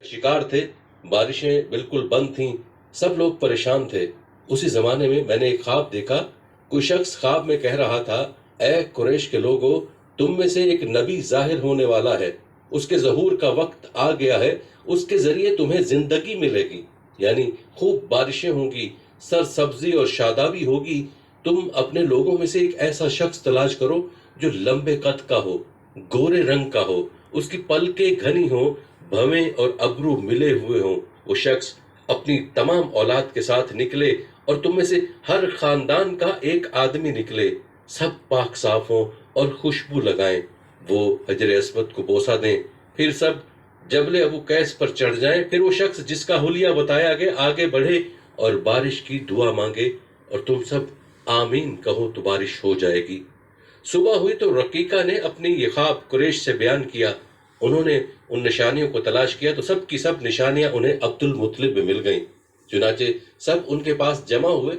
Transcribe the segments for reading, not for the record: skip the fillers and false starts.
शिकार थे, बारिशें बिल्कुल बंद थीं, सब लोग परेशान थे। उसी जमाने में मैंने एक ख्वाब देखा। कोई शख्स ख्वाब में कह रहा था, ऐ कुरैश के लोगों, तुम में से एक नबी जाहिर होने वाला है, उसके ज़हूर का वक्त आ गया है, उसके जरिए तुम्हें जिंदगी मिलेगी, यानी खूब बारिशें होंगी, सरसब्जी और शादाबी होगी। तुम अपने लोगों में से एक ऐसा शख्स तलाश करो जो लंबे कद का हो, गोरे रंग का हो, उसकी पलकें घनी हो, भवें और अबरू मिले हुए हों। वो शख्स अपनी तमाम औलाद के साथ निकले और तुम में से हर खानदान का एक आदमी निकले, सब पाक साफ हों और खुशबू लगाएं। वो हजर अस्वद को बोसा दें, फिर सब जबले अबू कैस पर चढ़ जाएं। फिर वो शख्स जिसका हुलिया बताया गया आगे बढ़े और बारिश की दुआ मांगे, और तुम सब आमीन कहो तो बारिश हो जाएगी। सुबह हुई तो रकीका ने अपनी ये ख्वाब कुरैश से बयान किया। उन्होंने उन निशानियों को तलाश किया तो सब की सब निशानियां उन्हें अब्दुल मुत्तलिब में मिल गईं। चुनाचे सब उनके पास जमा हुए,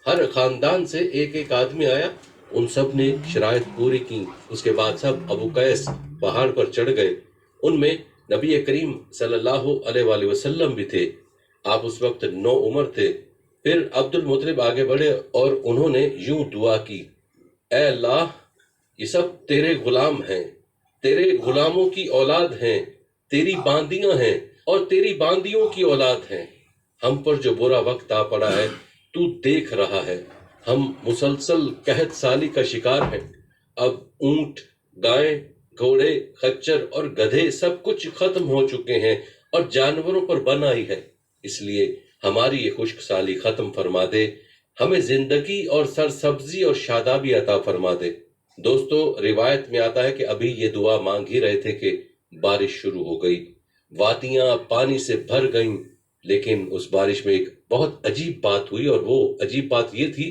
हर खानदान से एक एक आदमी आया, उन सब ने शराइत पूरी की। उसके बाद सब अबू कैस पहाड़ पर चढ़ गए। उनमें नबी करीम सल्लल्लाहु अलैहि वसल्लम भी थे। आप उस वक्त 9 उम्र थे। फिर अब्दुल मुत्तलिब आगे बढ़े और उन्होंने यूं दुआ की, ऐ अल्लाह, ये सब तेरे गुलाम हैं, तेरे गुलामों की औलाद हैं, तेरी बांदियां हैं और तेरी बांदियों की औलाद हैं। हम पर जो बुरा वक्त आ पड़ा है तू देख रहा है। हम मुसलसल कहत साली का शिकार हैं। अब ऊंट, गाय, घोड़े, खच्चर और गधे सब कुछ खत्म हो चुके हैं और जानवरों पर बन आई है। इसलिए हमारी ये खुश्क साली खत्म फरमा दे, हमें जिंदगी और सरसब्जी और शादाबी अता फरमा दे। दोस्तों, रिवायत में आता है कि अभी ये दुआ मांग ही रहे थे कि बारिश शुरू हो गई। वादियां पानी से भर गईं, लेकिन उस बारिश में एक बहुत अजीब बात हुई, और वो अजीब बात ये थी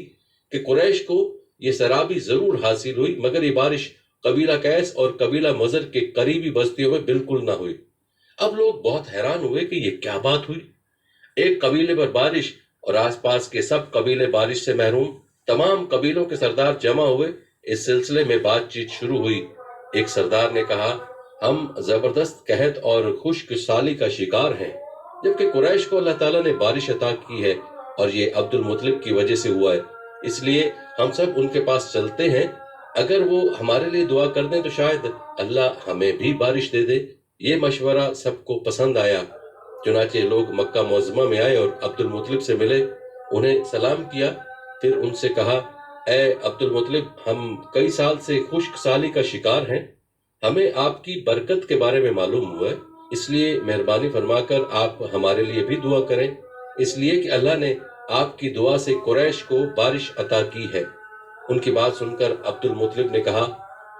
कि कुरैश को ये सराबी जरूर हासिल हुई, मगर ये बारिश कबीला कैस और कबीला मजर के करीबी बस्तियों में बिल्कुल ना हुई। अब लोग बहुत हैरान हुए कि ये क्या बात हुई। एक कबीले पर बारिश और आसपास के सब कबीले बारिश से महरूम। तमाम कबीलों के सरदार जमा हुए। इस सिलसिले में बातचीत शुरू हुई। एक सरदार ने कहा, हम जबरदस्त कहत और खुश्क साली का शिकार हैं, जबकि कुरैश को अल्लाह ताला ने बारिश अता की है और ये अब्दुल मुत्तलिब की वजह से हुआ है। इसलिए हम सब उनके पास चलते हैं। अगर वो हमारे लिए दुआ कर दें तो शायद अल्लाह हमें भी बारिश दे दे। ये मशवरा सबको पसंद आया। चुनाचे लोग मक्का मुअज़्ज़मा में आए और अब्दुल मुत्तलिब से मिले, उन्हें सलाम किया। फिर उनसे कहा, ए अब्दुल मुत्तलिब, हम कई साल से खुश्क साली का शिकार हैं। हमें आपकी बरकत के बारे में मालूम हुआ है, इसलिए मेहरबानी फरमाकर आप हमारे लिए भी दुआ करें, इसलिए कि अल्लाह ने आपकी दुआ से कुरैश को बारिश अता की है। उनकी बात सुनकर अब्दुल मुत्तलिब ने कहा,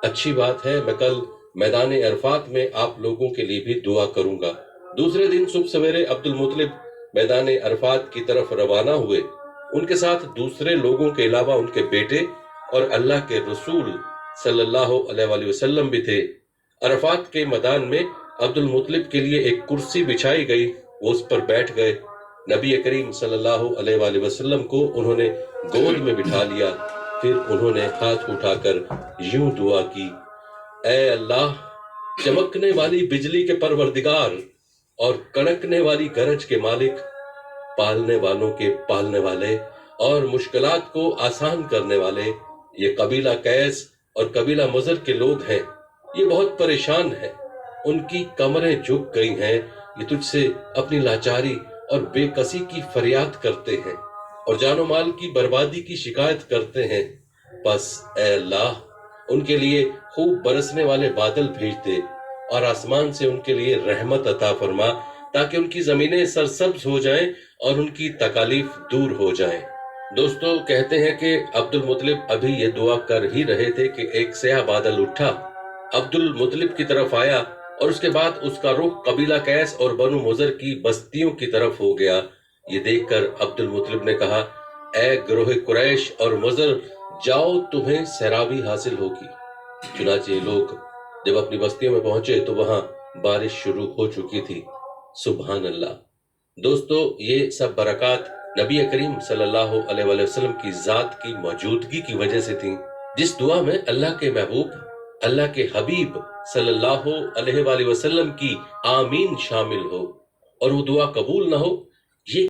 अच्छी बात है, मैं कल मैदान अरफात में आप लोगों के लिए भी दुआ करूंगा। दूसरे दिन सुबह सवेरे अब्दुल मुत्तलिब मैदान अरफात की तरफ रवाना हुए। उनके साथ दूसरे लोगों के अलावा उनके बेटे और अल्लाह के रसूल सल्लल्लाहु अलैहि वसल्लम भी थे। अरफात के मैदान में अब्दुल मुत्तलिब के लिए एक कुर्सी बिछाई गई, वो उस पर बैठ गए। नबी करीम सल्लल्लाहु अलैहि वसल्लम को उन्होंने गोद में बिठा लिया। फिर उन्होंने हाथ उठाकर यूं दुआ की, ऐ अल्लाह, चमकने वाली बिजली के परवरदिगार और कड़कने वाली गरज के मालिक, पालने वालों के पालने वाले और मुश्किलात को आसान करने वाले, ये कबीला कैस और कबीला मजर के लोग हैं। ये बहुत परेशान हैं, उनकी कमरें झुक गई हैं। ये तुझसे अपनी लाचारी और बेकसी की फरियाद करते हैं और जानो माल की बर्बादी की शिकायत करते हैं। बस ऐ अल्लाह, उनके लिए खूब बरसने वाले बादल भेज दे और आसमान से उनके लिए रहमत अता फरमा, ताकि उनकी जमीनें सरसब्ज हो जाएं और उनकी तकालीफ दूर हो जाएं। दोस्तों, कहते हैं कि अब्दुल मुत्तलिब अभी ये दुआ कर ही रहे थे कि एक स्याह बादल उठा, अब्दुल मुत्तलिब की तरफ आया और उसके बाद उसका रुख कबीला कैस और बनु मुजर की बस्तियों की तरफ हो गया। ये देखकर अब्दुल मुत्तलिब ने कहा, ऐ गिरोह कुरैश और मुजर, जाओ, तुम्हें सैराबी हासिल होगी। चुनाचे लोग जब अपनी बस्तियों में पहुंचे तो वहां बारिश शुरू हो चुकी थी। सुभान अल्लाह। दोस्तों, ये सब बरकत नबी करीम सल्लल्लाहु अलैहि वसल्लम की जात की मौजूदगी की वजह से थी। जिस दुआ में अल्लाह के महबूब, अल्लाह के हबीब सल्लल्लाहु अलैहि वसल्लम की आमीन शामिल हो, اور وہ دعا قبول نہ ہو